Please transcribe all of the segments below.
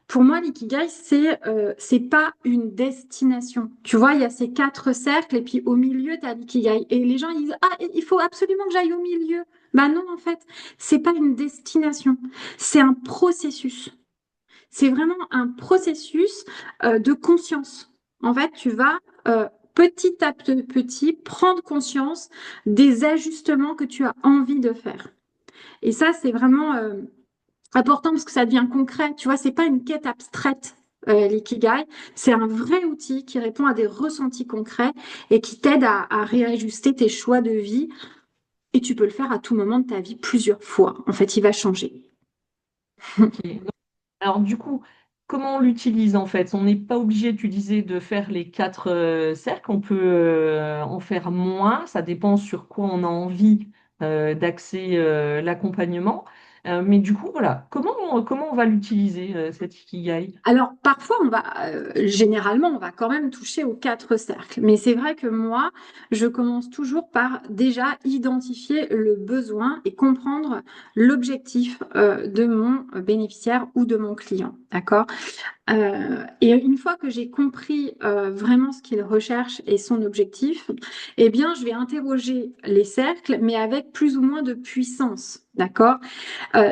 Pour moi, l'ikigai, c'est pas une destination. Tu vois, il y a ces quatre cercles et puis au milieu, tu as l'ikigai. Et les gens ils disent, ah, il faut absolument que j'aille au milieu. Bah non, en fait, c'est pas une destination. C'est un processus. C'est vraiment un processus de conscience. En fait, tu vas petit à petit prendre conscience des ajustements que tu as envie de faire. Et ça, c'est vraiment important parce que ça devient concret. Tu vois, c'est pas une quête abstraite. L'ikigai, c'est un vrai outil qui répond à des ressentis concrets et qui t'aide à réajuster tes choix de vie. Et tu peux le faire à tout moment de ta vie plusieurs fois. En fait, il va changer. Ok. Alors du coup, comment on l'utilise en fait? On n'est pas obligé, tu disais, de faire les quatre cercles. On peut en faire moins. Ça dépend sur quoi on a envie d'axer l'accompagnement. Mais du coup, voilà, comment on va l'utiliser, cet ikigai? Alors, parfois, généralement, on va quand même toucher aux quatre cercles. Mais c'est vrai que moi, je commence toujours par déjà identifier le besoin et comprendre l'objectif de mon bénéficiaire ou de mon client. D'accord? Et une fois que j'ai compris vraiment ce qu'il recherche et son objectif, eh bien, je vais interroger les cercles, mais avec plus ou moins de puissance. D'accord?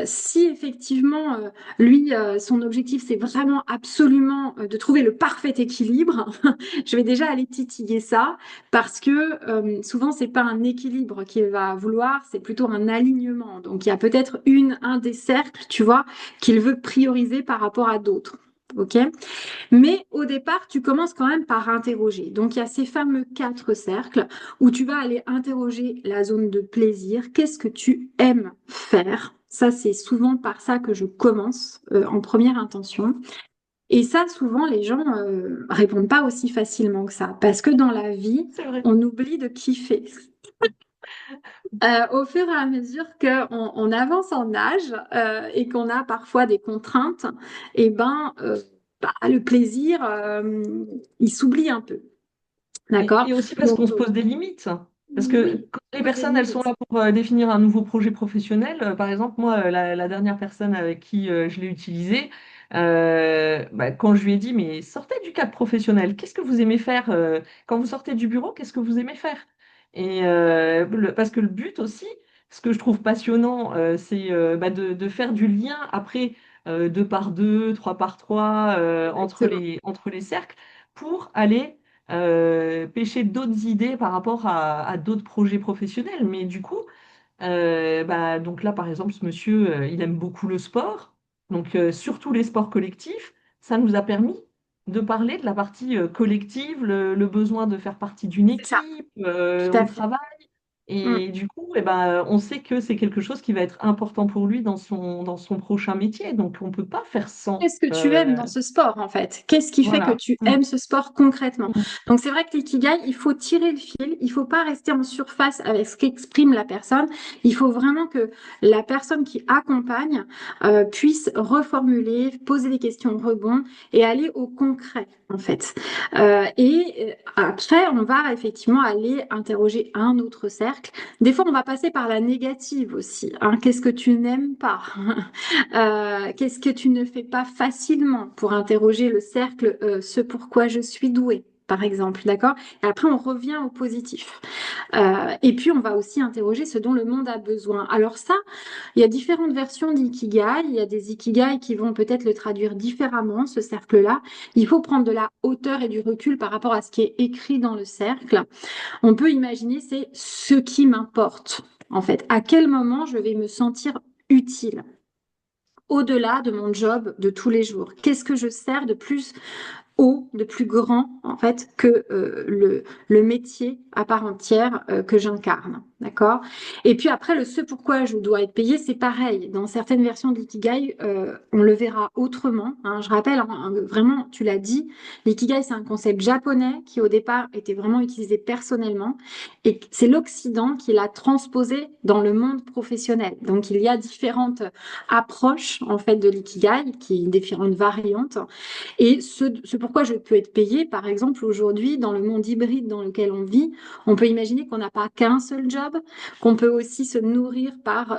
Si effectivement, lui, son objectif, c'est vraiment absolument de trouver le parfait équilibre, je vais déjà aller titiller ça parce que souvent, c'est pas un équilibre qu'il va vouloir, c'est plutôt un alignement. Donc, il y a peut-être un des cercles, tu vois, qu'il veut prioriser par rapport à d'autres. OK? Mais au départ, tu commences quand même par interroger. Donc, il y a ces fameux quatre cercles où tu vas aller interroger la zone de plaisir. Qu'est-ce que tu aimes faire? Ça, c'est souvent par ça que je commence en première intention. Et ça, souvent, les gens répondent pas aussi facilement que ça. Parce que dans la vie, C'est vrai. on oublie de kiffer. Au fur et à mesure qu'on avance en âge et qu'on a parfois des contraintes, et ben, le plaisir, il s'oublie un peu. D'accord? Et aussi parce Donc, qu'on se pose des limites. Parce que oui, quand les poser des personnes, elles sont limites. là pour définir un nouveau projet professionnel, par exemple, moi, la dernière personne avec qui je l'ai utilisé, quand je lui ai dit, mais sortez du cadre professionnel, qu'est-ce que vous aimez faire quand vous sortez du bureau, qu'est-ce que vous aimez faire? Et parce que le but aussi, ce que je trouve passionnant, c'est de faire du lien après, deux par deux, trois par trois, Exactement. entre les cercles, pour aller pêcher d'autres idées par rapport à d'autres projets professionnels. Mais du coup, donc là, par exemple, ce monsieur, il aime beaucoup le sport, donc surtout les sports collectifs. Ça nous a permis de parler de la partie collective, le besoin de faire partie d'une C'est ça, équipe tout au à fait. travail. Mm. Et du coup, on sait que c'est quelque chose qui va être important pour lui dans son prochain métier. Donc, on ne peut pas faire sans. Qu'est-ce que tu aimes dans ce sport, en fait? Qu'est-ce qui fait que Voilà. tu aimes ce sport concrètement? Mm. Donc, c'est vrai que l'ikigai, il faut tirer le fil, il faut pas rester en surface avec ce qu'exprime la personne. Il faut vraiment que la personne qui accompagne puisse reformuler, poser des questions rebond et aller au concret, en fait. Après, on va effectivement aller interroger un autre cercle. Des fois, on va passer par la négative aussi, hein. Qu'est-ce que tu n'aimes pas? Qu'est-ce que tu ne fais pas facilement pour interroger le cercle, ce pourquoi je suis douée, par exemple, d'accord? Et après, on revient au positif. Et puis, on va aussi interroger ce dont le monde a besoin. Alors ça, il y a différentes versions d'ikigai. Il y a des ikigai qui vont peut-être le traduire différemment, ce cercle-là. Il faut prendre de la hauteur et du recul par rapport à ce qui est écrit dans le cercle. On peut imaginer, c'est ce qui m'importe, en fait. À quel moment je vais me sentir utile? Au-delà de mon job de tous les jours. Qu'est-ce que je sers de plus haut, de plus grand, en fait, que le métier à part entière que j'incarne. D'accord? Et puis après, le ce pourquoi je dois être payé, c'est pareil. Dans certaines versions de l'ikigai, on le verra autrement, hein. Je rappelle, hein, vraiment, tu l'as dit, l'ikigai, c'est un concept japonais qui, au départ, était vraiment utilisé personnellement. Et c'est l'Occident qui l'a transposé dans le monde professionnel. Donc, il y a différentes approches, en fait, de l'ikigai, différentes variantes. Et ce pourquoi je peux être payé, par exemple, aujourd'hui, dans le monde hybride dans lequel on vit, on peut imaginer qu'on n'a pas qu'un seul job, job, qu'on peut aussi se nourrir par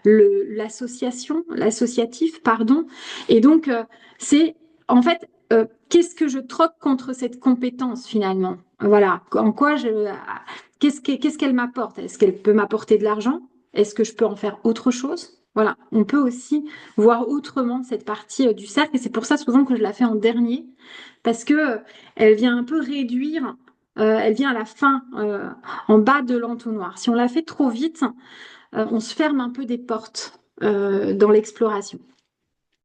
l'associatif, pardon. Et donc, c'est en fait, qu'est-ce que je troque contre cette compétence finalement? Voilà, en quoi qu'est-ce qu'elle m'apporte? Est-ce qu'elle peut m'apporter de l'argent? Est-ce que je peux en faire autre chose? Voilà, on peut aussi voir autrement cette partie du cercle et c'est pour ça souvent que je la fais en dernier parce que elle vient un peu réduire, elle vient à la fin, en bas de l'entonnoir. Si on la fait trop vite, on se ferme un peu des portes dans l'exploration.